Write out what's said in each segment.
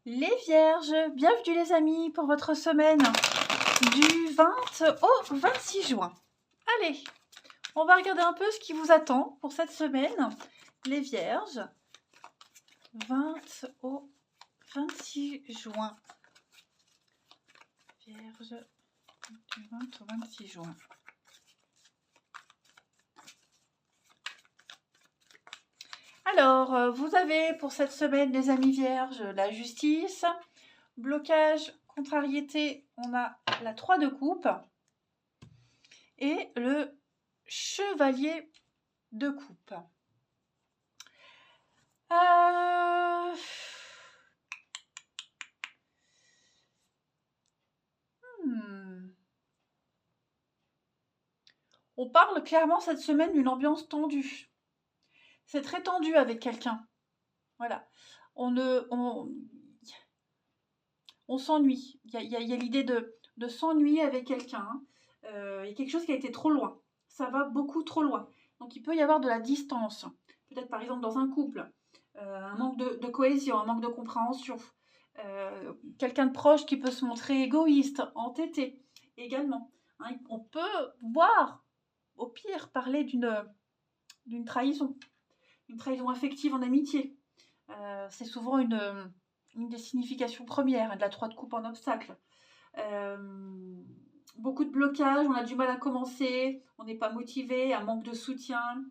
Les Vierges, bienvenue les amis pour votre semaine du 20 au 26 juin. Allez, on va regarder un peu ce qui vous attend pour cette semaine. Les Vierges, 20 au 26 juin. Vierges, du 20 au 26 juin. Alors, vous avez pour cette semaine, les amis vierges, la justice, blocage, contrariété, on a la 3 de coupe et le chevalier de coupe. On parle clairement cette semaine d'une ambiance tendue. C'est très tendu avec quelqu'un. Voilà. On s'ennuie. Il y a l'idée de s'ennuyer avec quelqu'un. Il y a quelque chose qui a été trop loin. Ça va beaucoup trop loin. Donc il peut y avoir de la distance. Peut-être par exemple dans un couple. Un manque de cohésion, un manque de compréhension. Quelqu'un de proche qui peut se montrer égoïste, entêté également. Hein, on peut voir, au pire, parler d'une trahison. Une trahison affective en amitié. C'est souvent une des significations premières de la 3 de coupe en obstacle. Beaucoup de blocages, on a du mal à commencer, on n'est pas motivé, un manque de soutien.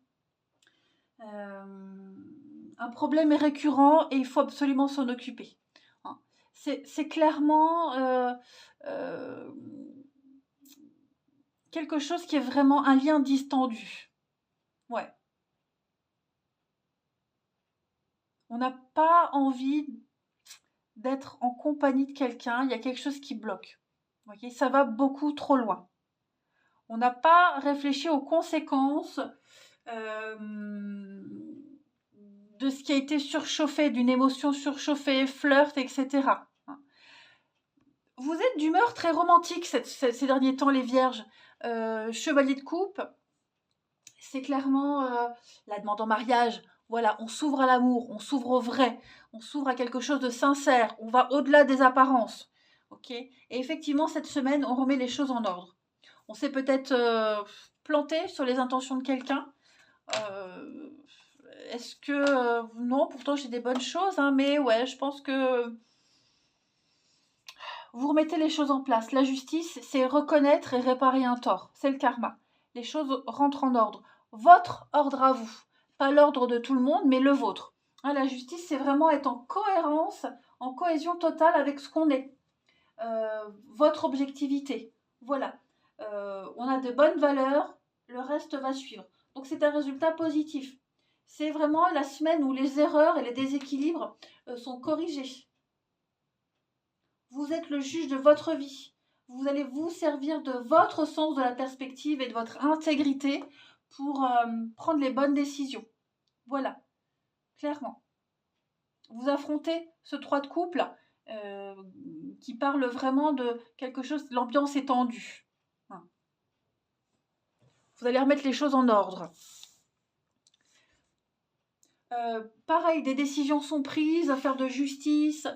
Un problème est récurrent et il faut absolument s'en occuper. Hein. C'est clairement quelque chose qui est vraiment un lien distendu. Ouais. On n'a pas envie d'être en compagnie de quelqu'un, il y a quelque chose qui bloque. Vous voyez, ça va beaucoup trop loin. On n'a pas réfléchi aux conséquences de ce qui a été surchauffé, d'une émotion surchauffée, flirt, etc. Vous êtes d'humeur très romantique ces derniers temps, les vierges. Chevalier de coupe, c'est clairement la demande en mariage. Voilà, on s'ouvre à l'amour, on s'ouvre au vrai, on s'ouvre à quelque chose de sincère, on va au-delà des apparences. Ok. Et effectivement, cette semaine, on remet les choses en ordre. On s'est peut-être planté sur les intentions de quelqu'un. Est-ce que... non, pourtant j'ai des bonnes choses, hein, mais ouais, je pense que vous remettez les choses en place. La justice, c'est reconnaître et réparer un tort. C'est le karma. Les choses rentrent en ordre. Votre ordre à vous. Pas l'ordre de tout le monde, mais le vôtre. Hein, la justice, c'est vraiment être en cohérence, en cohésion totale avec ce qu'on est. Votre objectivité. Voilà. On a de bonnes valeurs, le reste va suivre. Donc c'est un résultat positif. C'est vraiment la semaine où les erreurs et les déséquilibres sont corrigés. Vous êtes le juge de votre vie. Vous allez vous servir de votre sens de la perspective et de votre intégrité pour prendre les bonnes décisions. Voilà, clairement. Vous affrontez ce 3 de couple qui parle vraiment de quelque chose, l'ambiance est tendue. Vous allez remettre les choses en ordre. Pareil, des décisions sont prises, affaire de justice,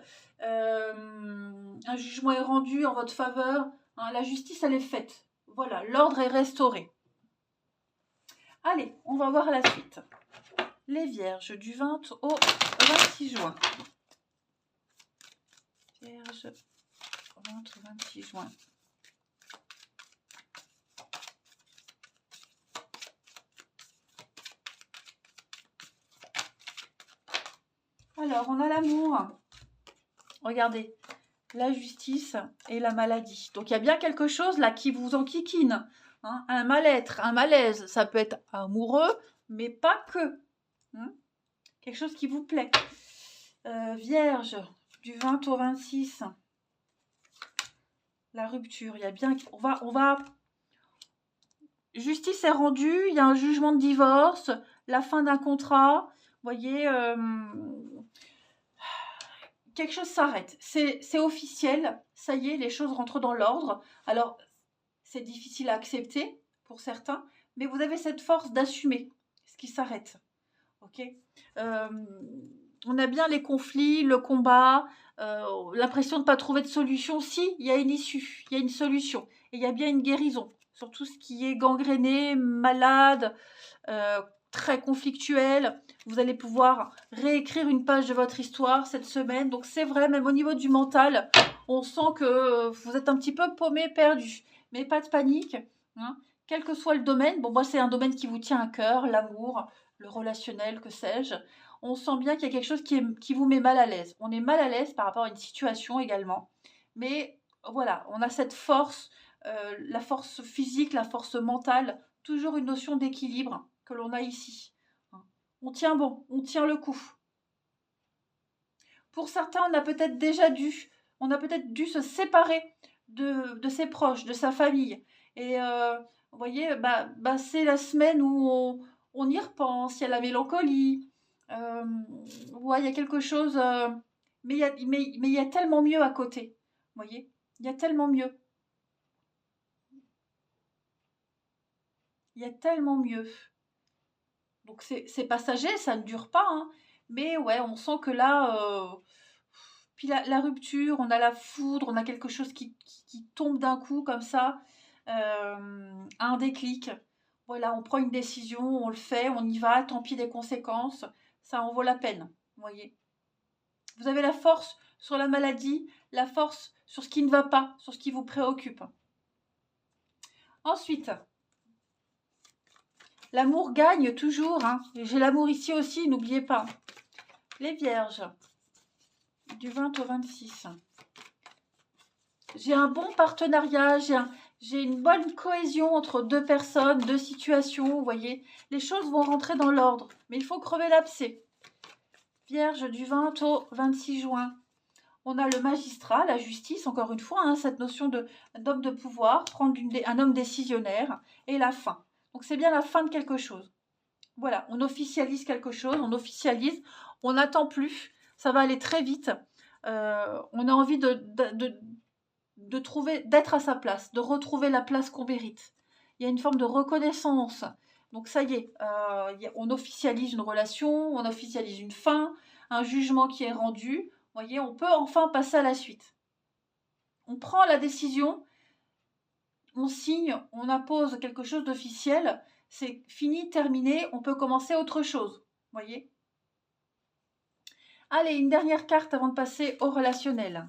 un jugement est rendu en votre faveur, hein, la justice elle est faite. Voilà, l'ordre est restauré. Allez, on va voir la suite. Les Vierges du 20 au 26 juin. Vierges, 20 au 26 juin. Alors, on a l'amour. Regardez, la justice et la maladie. Donc, il y a bien quelque chose là qui vous enquiquine. Hein, un mal-être, un malaise. Ça peut être amoureux, mais pas que. Hein, quelque chose qui vous plaît. Vierge, du 20 au 26. La rupture. Il y a bien... On va... Justice est rendue. Il y a un jugement de divorce. La fin d'un contrat. Vous voyez... quelque chose s'arrête. C'est officiel. Ça y est, les choses rentrent dans l'ordre. Alors, c'est difficile à accepter pour certains, mais vous avez cette force d'assumer ce qui s'arrête. Ok. On a bien les conflits, le combat, l'impression de ne pas trouver de solution. Si, il y a une issue, il y a une solution. Et il y a bien une guérison sur tout ce qui est gangréné, malade, très conflictuel. Vous allez pouvoir réécrire une page de votre histoire cette semaine. Donc c'est vrai, même au niveau du mental, on sent que vous êtes un petit peu paumé, perdu. Mais pas de panique, hein. Quel que soit le domaine. Bon, moi, c'est un domaine qui vous tient à cœur, l'amour, le relationnel, que sais-je. On sent bien qu'il y a quelque chose qui vous met mal à l'aise. On est mal à l'aise par rapport à une situation également. Mais voilà, on a cette force, la force physique, la force mentale, toujours une notion d'équilibre que l'on a ici. On tient bon, on tient le coup. Pour certains, on a peut-être dû se séparer de ses proches, de sa famille. Et vous voyez, c'est la semaine où on y repense, il y a la mélancolie. Ouais, il y a quelque chose, mais il y a tellement mieux à côté. Vous voyez, il y a tellement mieux. Il y a tellement mieux. Donc c'est passager, ça ne dure pas, hein. Mais ouais, on sent que là, puis la rupture, on a la foudre, on a quelque chose qui tombe d'un coup comme ça, un déclic. Voilà, on prend une décision, on le fait, on y va, tant pis des conséquences, ça en vaut la peine, vous voyez. Vous avez la force sur la maladie, la force sur ce qui ne va pas, sur ce qui vous préoccupe. Ensuite, l'amour gagne toujours, hein. J'ai l'amour ici aussi, n'oubliez pas. Les vierges, du 20 au 26. J'ai un bon partenariat, j'ai une bonne cohésion entre deux personnes, deux situations, vous voyez. Les choses vont rentrer dans l'ordre, mais il faut crever l'abcès. Vierge, du 20 au 26 juin. On a le magistrat, la justice, encore une fois, hein, cette notion d'homme de pouvoir, prendre un homme décisionnaire, et la fin. Donc c'est bien la fin de quelque chose. Voilà, on officialise quelque chose, on officialise, on n'attend plus, ça va aller très vite. On a envie de trouver, d'être à sa place, de retrouver la place qu'on mérite. Il y a une forme de reconnaissance. Donc ça y est, on officialise une relation, on officialise une fin, un jugement qui est rendu. Vous voyez, on peut enfin passer à la suite. On prend la décision, on signe, on impose quelque chose d'officiel. C'est fini, terminé, on peut commencer autre chose. Vous voyez ? Allez, une dernière carte avant de passer au relationnel.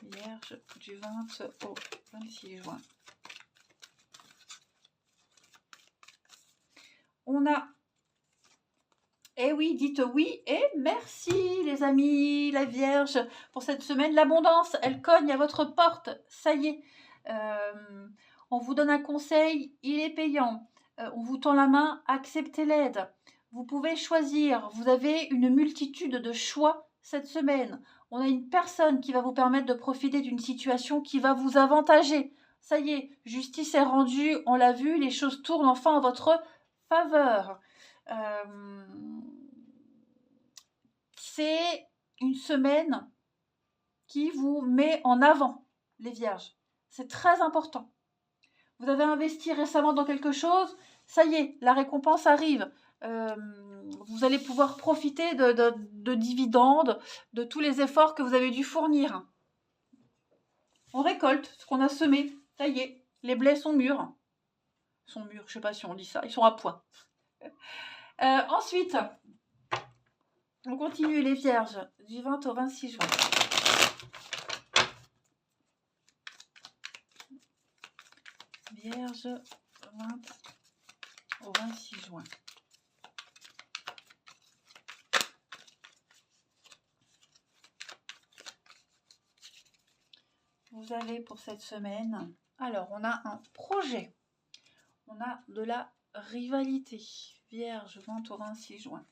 Vierge, du 20 au 26 juin. On a... Eh oui, dites oui et merci les amis, la Vierge, pour cette semaine. L'abondance, elle cogne à votre porte. Ça y est. On vous donne un conseil, il est payant. On vous tend la main, acceptez l'aide. Vous pouvez choisir. Vous avez une multitude de choix cette semaine. On a une personne qui va vous permettre de profiter d'une situation qui va vous avantager. Ça y est, justice est rendue, on l'a vu, les choses tournent enfin en votre faveur. C'est une semaine qui vous met en avant, les vierges. C'est très important. Vous avez investi récemment dans quelque chose, ça y est, la récompense arrive. Vous allez pouvoir profiter de dividendes, de tous les efforts que vous avez dû fournir. On récolte ce qu'on a semé, ça y est, les blés sont mûrs. Ils sont mûrs, je ne sais pas si on dit ça, ils sont à point. Ensuite, on continue les vierges du 20 au 26 juin. Vierge 20 au 26 juin. Vous avez pour cette semaine, alors on a un projet, on a de la rivalité. Vierge 20 au 26 juin.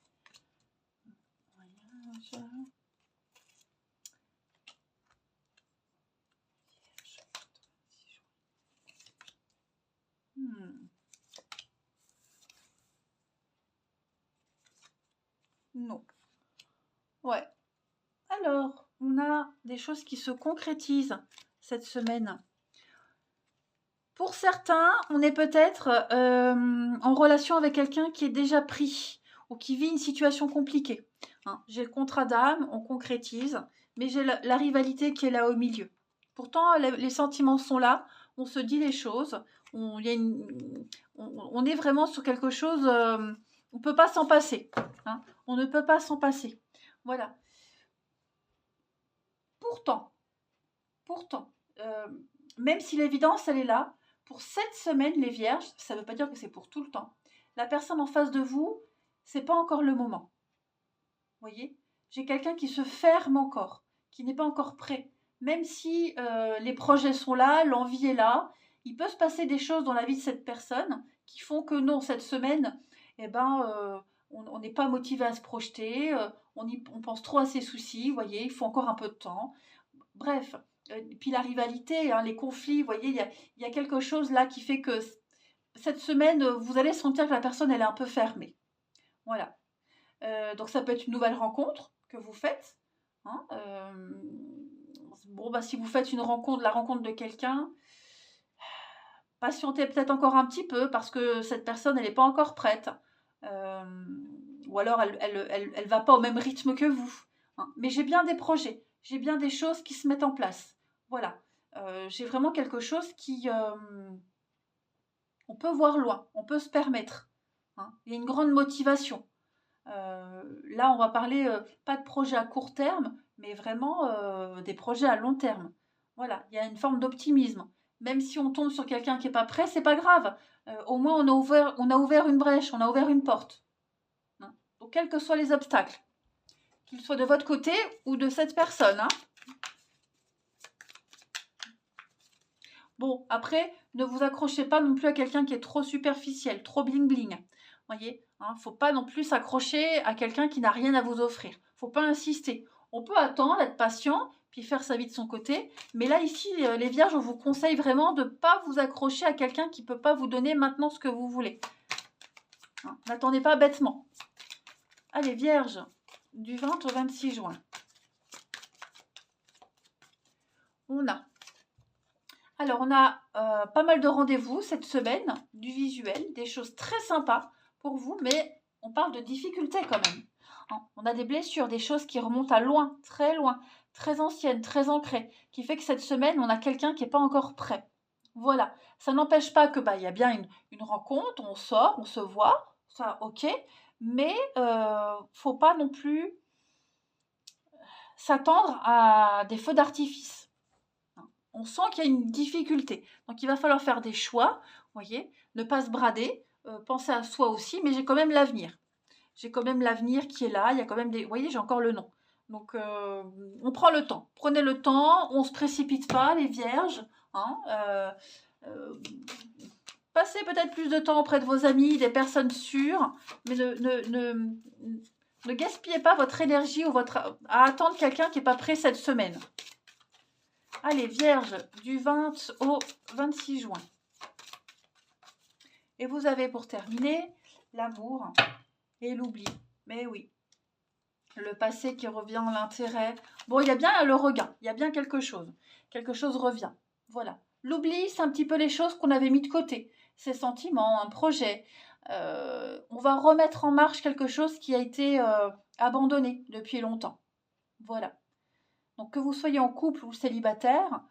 Voyage. Non. Ouais. Alors, on a des choses qui se concrétisent cette semaine. Pour certains, on est peut-être en relation avec quelqu'un qui est déjà pris ou qui vit une situation compliquée. Hein. J'ai le contrat d'âme, on concrétise, mais j'ai la rivalité qui est là au milieu. Pourtant, les sentiments sont là, on se dit les choses, on est vraiment sur quelque chose, on ne peut pas s'en passer. Hein. On ne peut pas s'en passer. Voilà. Pourtant, même si l'évidence, elle est là, pour cette semaine, les vierges, ça ne veut pas dire que c'est pour tout le temps. La personne en face de vous, c'est pas encore le moment. Vous voyez, j'ai quelqu'un qui se ferme encore, qui n'est pas encore prêt. Même si les projets sont là, l'envie est là, il peut se passer des choses dans la vie de cette personne qui font que non, cette semaine, eh ben, on n'est pas motivé à se projeter, on pense trop à ses soucis, vous voyez, il faut encore un peu de temps. Bref, puis la rivalité, hein, les conflits, vous voyez, il y a quelque chose là qui fait que cette semaine, vous allez sentir que la personne, elle est un peu fermée. Voilà. Donc ça peut être une nouvelle rencontre que vous faites. Hein, bon, bah, si vous faites la rencontre de quelqu'un, patientez peut-être encore un petit peu parce que cette personne, elle n'est pas encore prête. Ou alors, elle va pas au même rythme que vous. Hein. Mais j'ai bien des projets, j'ai bien des choses qui se mettent en place. Voilà. J'ai vraiment quelque chose qui... on peut voir loin, on peut se permettre. Hein. Il y a une grande motivation. Là, on va parler pas de projets à court terme, mais vraiment des projets à long terme. Voilà, il y a une forme d'optimisme. Même si on tombe sur quelqu'un qui n'est pas prêt, c'est pas grave. Au moins, on a ouvert une brèche, on a ouvert une porte. Hein. Donc, quels que soient les obstacles, qu'ils soient de votre côté ou de cette personne. Hein. Bon, après, ne vous accrochez pas non plus à quelqu'un qui est trop superficiel, trop bling-bling. Voyez, hein, faut pas non plus s'accrocher à quelqu'un qui n'a rien à vous offrir. Faut pas insister. On peut attendre, être patient, puis faire sa vie de son côté. Mais là, ici, les vierges, on vous conseille vraiment de ne pas vous accrocher à quelqu'un qui ne peut pas vous donner maintenant ce que vous voulez. Hein, n'attendez pas bêtement. Allez, vierges, du 20 au 26 juin. Alors, on a pas mal de rendez-vous cette semaine, du visuel, des choses très sympas pour vous, mais on parle de difficultés quand même. Hein. On a des blessures, des choses qui remontent à loin, très anciennes, très ancrées, qui fait que cette semaine, on a quelqu'un qui n'est pas encore prêt. Voilà, ça n'empêche pas que y a bien une rencontre, on sort, on se voit, ça ok, mais faut pas non plus s'attendre à des feux d'artifice. On sent qu'il y a une difficulté. Donc, il va falloir faire des choix, voyez, ne pas se brader, penser à soi aussi, mais j'ai quand même l'avenir. J'ai quand même l'avenir qui est là, il y a quand même des... Vous voyez, j'ai encore le nom. Donc, on prend le temps. Prenez le temps, on ne se précipite pas, les vierges. Hein, passez peut-être plus de temps auprès de vos amis, des personnes sûres, mais ne gaspillez pas votre énergie à attendre quelqu'un qui n'est pas prêt cette semaine. Allez, vierge, du 20 au 26 juin. Et vous avez pour terminer l'amour et l'oubli. Mais oui, le passé qui revient, l'intérêt. Bon, il y a bien le regain, il y a bien quelque chose. Quelque chose revient. Voilà. L'oubli, c'est un petit peu les choses qu'on avait mis de côté. Ces sentiments, un projet. On va remettre en marche quelque chose qui a été abandonné depuis longtemps. Voilà. Donc que vous soyez en couple ou célibataire,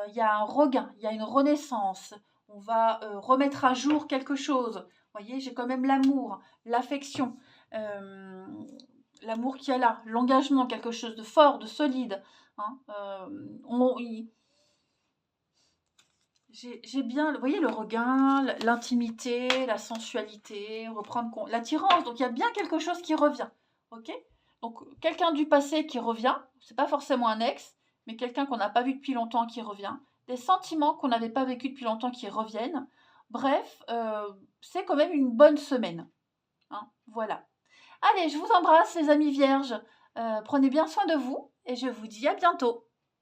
il y a un regain, il y a une renaissance. On va remettre à jour quelque chose. Vous voyez, j'ai quand même l'amour, l'affection, l'amour qui est là, l'engagement, quelque chose de fort, de solide. Hein, j'ai bien, vous voyez, le regain, l'intimité, la sensualité, reprendre l'attirance. Donc il y a bien quelque chose qui revient. Ok ? Donc, quelqu'un du passé qui revient, c'est pas forcément un ex, mais quelqu'un qu'on n'a pas vu depuis longtemps qui revient, des sentiments qu'on n'avait pas vécu depuis longtemps qui reviennent. Bref, c'est quand même une bonne semaine. Hein, voilà. Allez, je vous embrasse les amis vierges. Prenez bien soin de vous et je vous dis à bientôt.